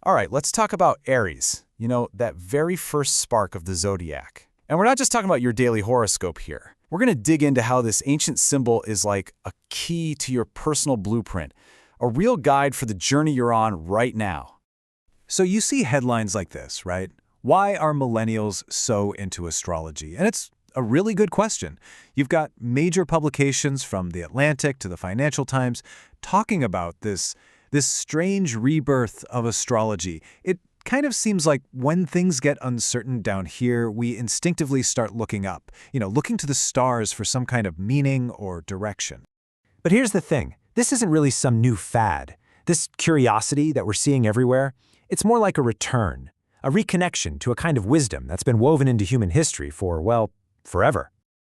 All right, let's talk about Aries, that very first spark of the zodiac. And we're not just talking about your daily horoscope here. We're going to dig into how this ancient symbol is like a key to your personal blueprint, a real guide for the journey you're on right now. So you see headlines like this, right? Why are millennials so into astrology? And it's a really good question. You've got major publications from The Atlantic to the Financial Times talking about this strange rebirth of astrology. It kind of seems like when things get uncertain down here, we instinctively start looking up, looking to the stars for some kind of meaning or direction. But here's the thing. This isn't really some new fad. This curiosity that we're seeing everywhere, it's more like a return, a reconnection to a kind of wisdom that's been woven into human history for, well, forever.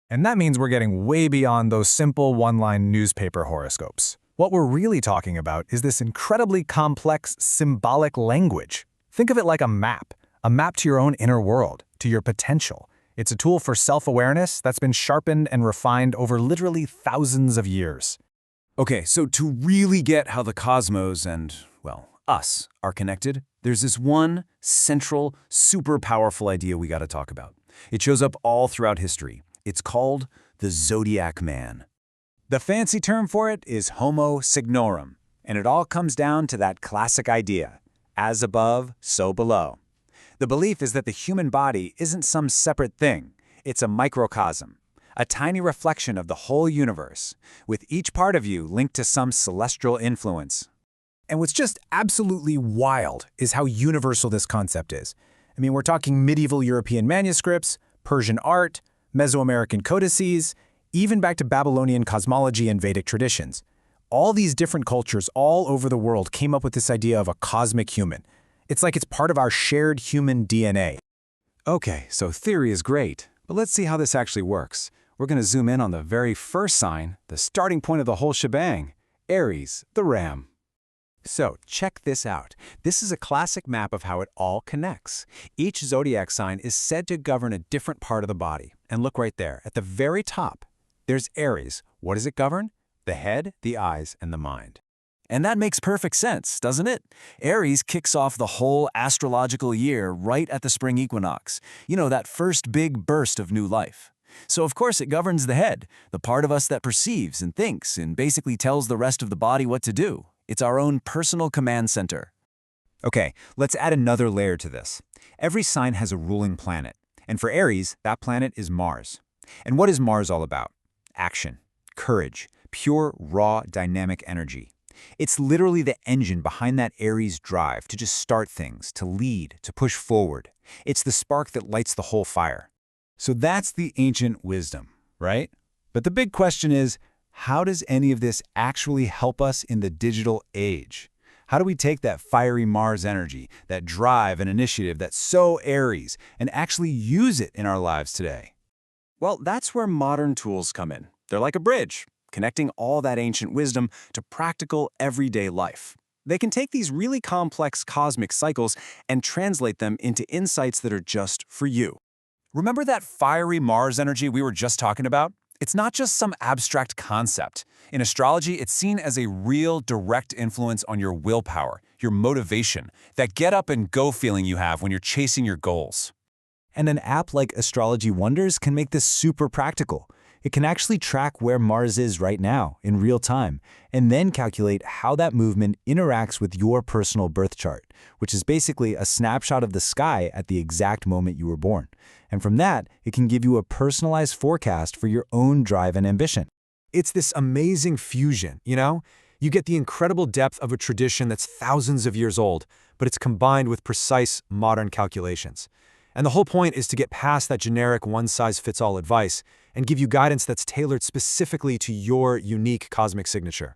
And that means we're getting way beyond those simple one-line newspaper horoscopes. What we're really talking about is this incredibly complex symbolic language. Think of it like a map to your own inner world, to your potential. It's a tool for self-awareness that's been sharpened and refined over literally thousands of years. Okay, so to really get how the cosmos and, us are connected, there's this one central, super powerful idea we gotta talk about. It shows up all throughout history. It's called the zodiac man. The fancy term for it is homo signorum, and it all comes down to that classic idea, as above, so below. The belief is that the human body isn't some separate thing, it's a microcosm, a tiny reflection of the whole universe, with each part of you linked to some celestial influence. And what's just absolutely wild is how universal this concept is. I mean, we're talking medieval European manuscripts, Persian art, Mesoamerican codices, even back to Babylonian cosmology and Vedic traditions. All these different cultures all over the world came up with this idea of a cosmic human. It's like it's part of our shared human DNA. Okay, so theory is great, but let's see how this actually works. We're going to zoom in on the very first sign, the starting point of the whole shebang, Aries, the ram. So check this out. This is a classic map of how it all connects. Each zodiac sign is said to govern a different part of the body. And look right there, at the very top, there's Aries. What does it govern? The head, the eyes, and the mind. And that makes perfect sense, doesn't it? Aries kicks off the whole astrological year right at the spring equinox. That first big burst of new life. So of course it governs the head, the part of us that perceives and thinks and basically tells the rest of the body what to do. It's our own personal command center. Okay, let's add another layer to this. Every sign has a ruling planet. And for Aries, that planet is Mars. And what is Mars all about? Action, courage, pure, raw, dynamic energy. It's literally the engine behind that Aries drive to just start things, to lead, to push forward. It's the spark that lights the whole fire. So that's the ancient wisdom, right? But the big question is, how does any of this actually help us in the digital age? How do we take that fiery Mars energy, that drive and initiative that's so Aries, and actually use it in our lives today? Well, that's where modern tools come in. They're like a bridge, connecting all that ancient wisdom to practical, everyday life. They can take these really complex cosmic cycles and translate them into insights that are just for you. Remember that fiery Mars energy we were just talking about? It's not just some abstract concept. In astrology, it's seen as a real direct influence on your willpower, your motivation, that get up and go feeling you have when you're chasing your goals. And an app like Astrology Wonders can make this super practical. It can actually track where Mars is right now, in real time, and then calculate how that movement interacts with your personal birth chart, which is basically a snapshot of the sky at the exact moment you were born. And from that, it can give you a personalized forecast for your own drive and ambition. It's this amazing fusion, You get the incredible depth of a tradition that's thousands of years old, but it's combined with precise modern calculations. And the whole point is to get past that generic one-size-fits-all advice and give you guidance that's tailored specifically to your unique cosmic signature.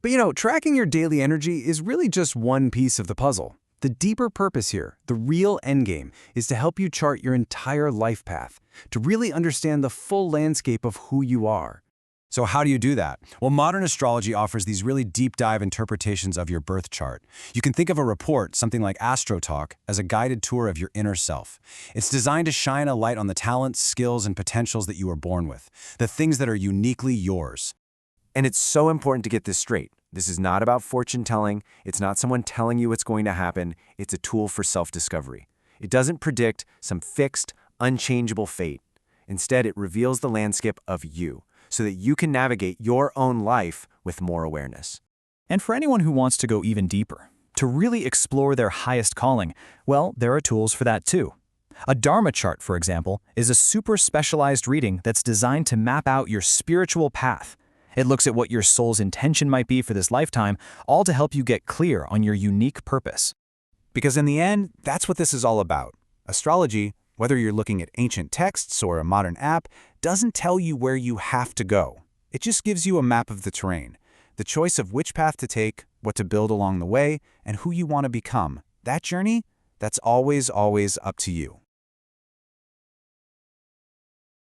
But tracking your daily energy is really just one piece of the puzzle. The deeper purpose here, the real endgame, is to help you chart your entire life path, to really understand the full landscape of who you are. So how do you do that? Well, modern astrology offers these really deep dive interpretations of your birth chart. You can think of a report, something like Astro Talk, as a guided tour of your inner self. It's designed to shine a light on the talents, skills, and potentials that you were born with, the things that are uniquely yours. And it's so important to get this straight. This is not about fortune telling. It's not someone telling you what's going to happen. It's a tool for self-discovery. It doesn't predict some fixed, unchangeable fate. Instead, it reveals the landscape of you so that you can navigate your own life with more awareness. And for anyone who wants to go even deeper, to really explore their highest calling, well, there are tools for that too. A Dharma chart, for example, is a super specialized reading that's designed to map out your spiritual path. It looks at what your soul's intention might be for this lifetime, all to help you get clear on your unique purpose. Because in the end, that's what this is all about. Astrology, whether you're looking at ancient texts or a modern app, doesn't tell you where you have to go. It just gives you a map of the terrain, the choice of which path to take, what to build along the way, and who you want to become. That journey, that's always up to you.